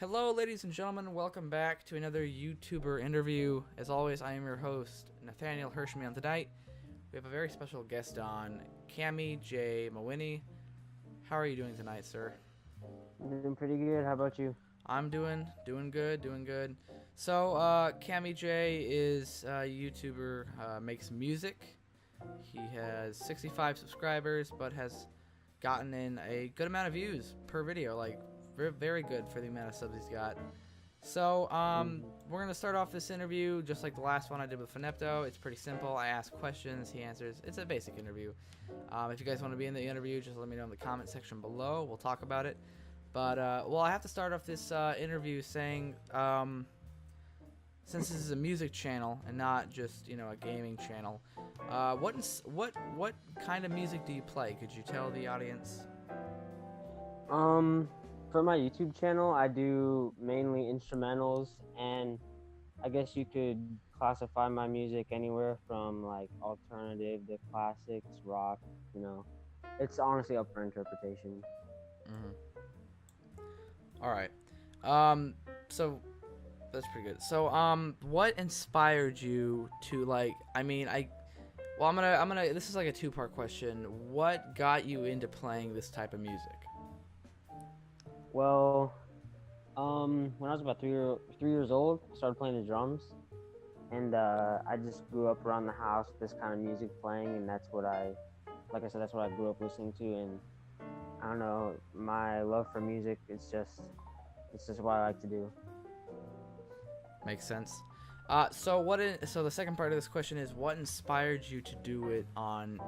Hello, ladies and gentlemen. Welcome back to another YouTuber interview. As always, I am your host, Nathaniel Hirschman. On tonight, we have a very special guest on, Cammy J. Mawhinney. How are you doing tonight, sir? Doing pretty good. How about you? I'm doing good. So, Cammy J is a YouTuber, makes music. He has 65 subscribers, but has gotten in a good amount of views per video, like very good for the amount of subs he's got. So, we're going to start off this interview just like the last one I did with Finepto. It's pretty simple. I ask questions, he answers. It's a basic interview. If you guys want to be in the interview, just let me know in the comment section below. We'll talk about it. But, well, I have to start off this interview saying, since this is a music channel and not just, a gaming channel, what kind of music do you play? Could you tell the audience? Um, for my YouTube channel, I do mainly instrumentals, and I guess you could classify my music anywhere from like alternative to classics, rock. You know, it's honestly up for interpretation. All right. So that's pretty good. So, what inspired you to like? Well, I'm gonna. This is like a two-part question. What got you into playing this type of music? Well, when I was about 3 years old, I started playing the drums, and I just grew up around the house with this kind of music playing, and like I said, that's what I grew up listening to, and I don't know, my love for music, it's just what I like to do. Makes sense. So so the second part of this question is what inspired you to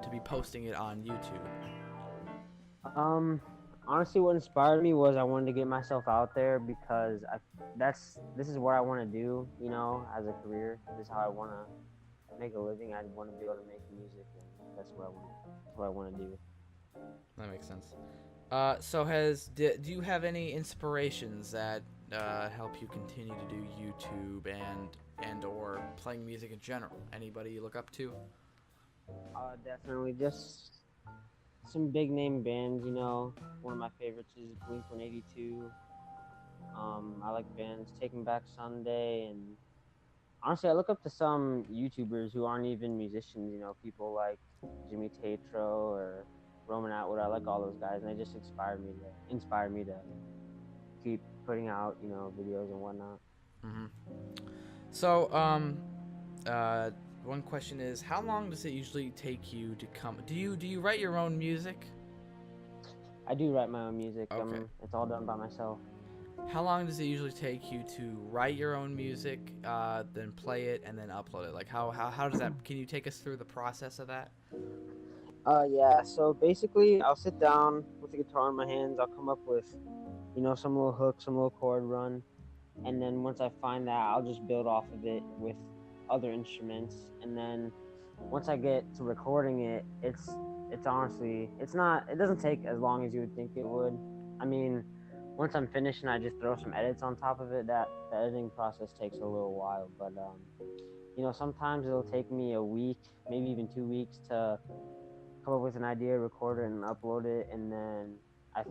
be posting it on YouTube? Um, Honestly, what inspired me was I wanted to get myself out there because this is what I want to do, as a career. This is how I want to make a living. I want to be able to make music, and that's what I want to do. That makes sense. So do you have any inspirations that help you continue to do YouTube and or playing music in general? Anybody you look up to? Definitely just some big name bands. One of my favorites is Blink-182. I like bands Taking Back Sunday, and honestly, I look up to some YouTubers who aren't even musicians. People like Jimmy Tatro or Roman Atwood. I like all those guys, and they just inspire me to keep putting out videos and whatnot. So, one question is, how long does it usually take you to come? Do you write your own music? I do write my own music. Okay. It's all done by myself. How long does it usually take you to write your own music, then play it, and then upload it? Like, how does that? Can you take us through the process of that? Yeah. So basically, I'll sit down with the guitar in my hands. I'll come up with, some little hook, some little chord run, and then once I find that, I'll just build off of it with other instruments. And then once I get to recording it, it's honestly, it doesn't take as long as you would think it would. I mean, once I'm finished and I just throw some edits on top of it, that the editing process takes a little while. But sometimes it'll take me a week, maybe even 2 weeks to come up with an idea, record it, and upload it. And then I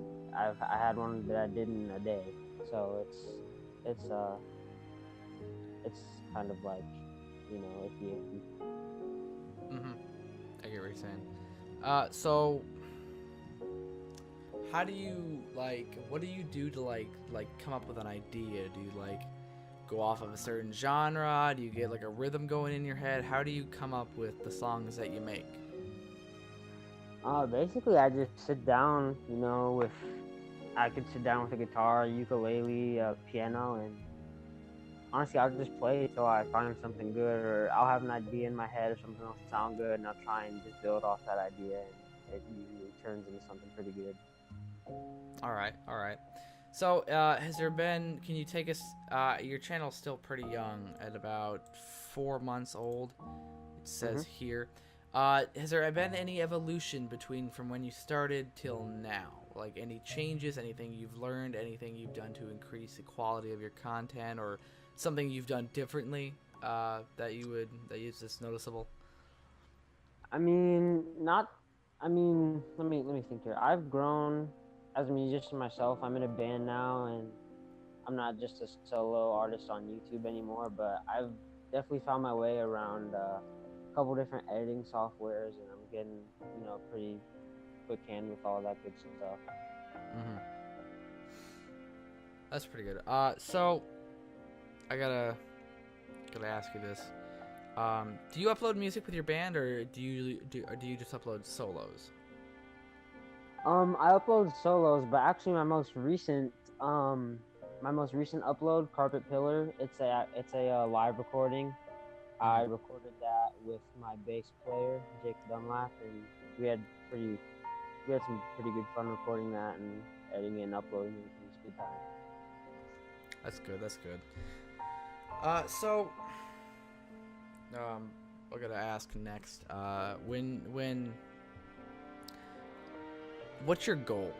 had one that I did in a day. So it's kind of like, iffy iffy. I get what you're saying. So how do you what do you do to come up with an idea? Do you go off of a certain genre? Do you get like a rhythm going in your head? How do you come up with the songs that you make? Basically, I just sit down, I could sit down with a guitar, ukulele, a piano, and honestly, I'll just play till I find something good, or I'll have an idea in my head or something else sound good, and I'll try and just build off that idea, and it usually turns into something pretty good. All right. So, can you take us, your channel's still pretty young, at about 4 months old, it says here. Has there been any evolution from when you started till now? Like any changes, anything you've learned, anything you've done to increase the quality of your content, or something you've done differently, that is just noticeable? I mean, not. I mean, let me think here. I've grown as a musician myself. I'm in a band now, and I'm not just a solo artist on YouTube anymore, but I've definitely found my way around a couple different editing softwares, and I'm getting, pretty quick hand with all that good stuff. Mm-hmm. That's pretty good. So I gotta ask you this. Do you upload music with your band, or do you just upload solos? I upload solos, but actually my most recent upload, Carpet Pillar, it's a live recording. I Mm-hmm. recorded that with my bass player, Jake Dunlap, and we had pretty we had some pretty good fun recording that and editing it and uploading it. It was a good time. That's good. That's good. So I gotta ask next. What's your goal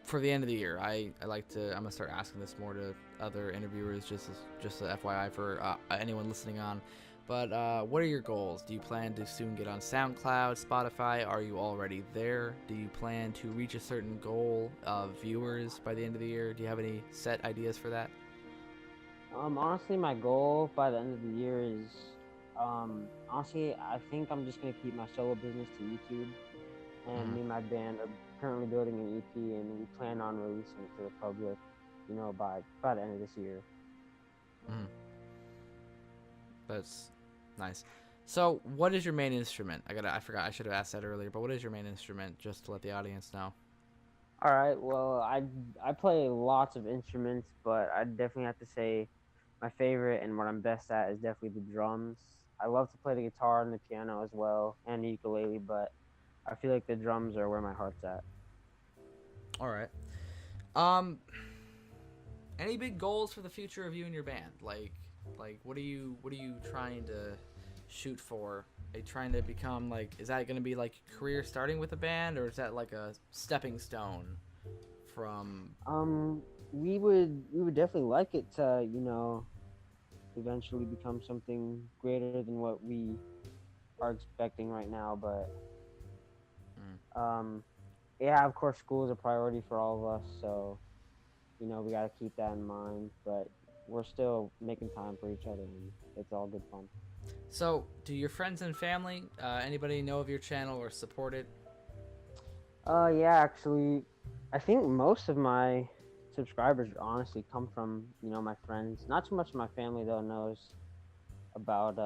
for the end of the year? I'm gonna start asking this more to other interviewers, just a FYI for anyone listening on. But what are your goals? Do you plan to soon get on SoundCloud, Spotify? Are you already there? Do you plan to reach a certain goal of viewers by the end of the year? Do you have any set ideas for that? Honestly, my goal by the end of the year is, honestly, I think I'm just gonna keep my solo business to YouTube, and me and my band are currently building an EP, and we plan on releasing it to the public, by the end of this year. Mm. That's nice. So, what is your main instrument? I forgot. I should have asked that earlier. But what is your main instrument, just to let the audience know? All right, well, I play lots of instruments, but I definitely have to say my favorite and what I'm best at is definitely the drums. I love to play the guitar and the piano as well, and the ukulele, but I feel like the drums are where my heart's at. All right. Um, any big goals for the future of you and your band? Like what are you trying to shoot for? Are you trying to become is that going to be like career starting with a band, or is that like a stepping stone from? We would definitely like it to, eventually become something greater than what we are expecting right now, but yeah, of course, school is a priority for all of us, so we got to keep that in mind. But we're still making time for each other, and it's all good fun. So, do your friends and family, anybody know of your channel or support it? Yeah, actually, I think most of my subscribers honestly come from, my friends. Not too much of my family though knows about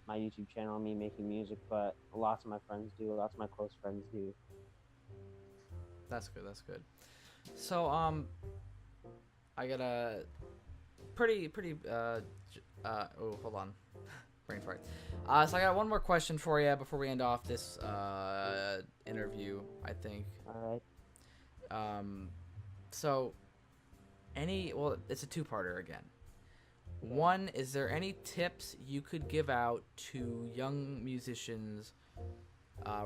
my YouTube channel and me making music, but lots of my friends do. Lots of my close friends do. That's good. That's good. So, I got a pretty. Oh, hold on, brain fart. So I got one more question for you before we end off this interview, I think. All right. So, it's a two-parter again. Okay. One, is there any tips you could give out to young musicians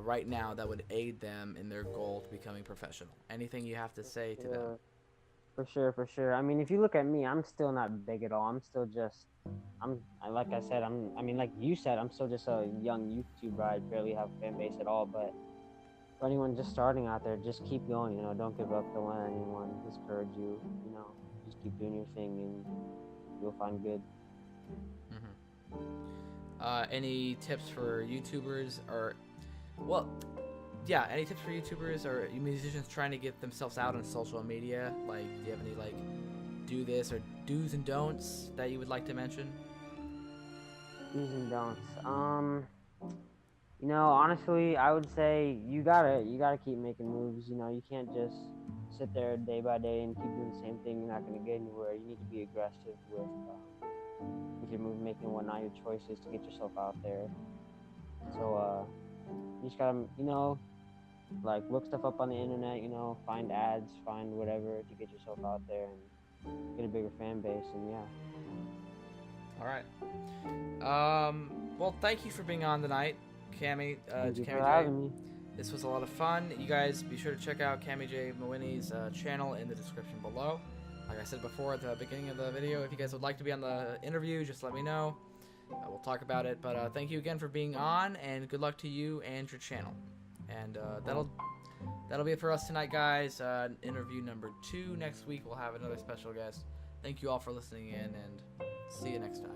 right now that would aid them in their goal to becoming professional? Anything you have to say to them? For sure. I mean, if you look at me, I'm still not big at all. I'm still just, like I said, like you said, I'm still just a young YouTuber. I barely have a fan base at all. But for anyone just starting out there, just keep going. Don't give up. Don't let anyone discourage you. Just keep doing your thing, and you'll find good. Any tips for YouTubers any tips for YouTubers or musicians trying to get themselves out on social media? Like, do you have any do this or do's and don'ts that you would like to mention? Do's and don'ts. Honestly, I would say you gotta keep making moves. You can't just sit there day by day and keep doing the same thing. You're not gonna get anywhere. You need to be aggressive with your move making and whatnot, your choices to get yourself out there. So you just gotta look stuff up on the internet. Find ads, find whatever to get yourself out there and get a bigger fan base. And yeah. All right. Well, thank you for being on tonight, Cammy. Thank you Cammy for J. having me. This was a lot of fun. You guys be sure to check out Cammy J Mawhinney's channel in the description below. Like I said before at the beginning of the video, if you guys would like to be on the interview, just let me know. We'll talk about it. But thank you again for being on, and good luck to you and your channel. And that'll be it for us tonight, guys. Interview number 2 next week. We'll have another special guest. Thank you all for listening in, and see you next time.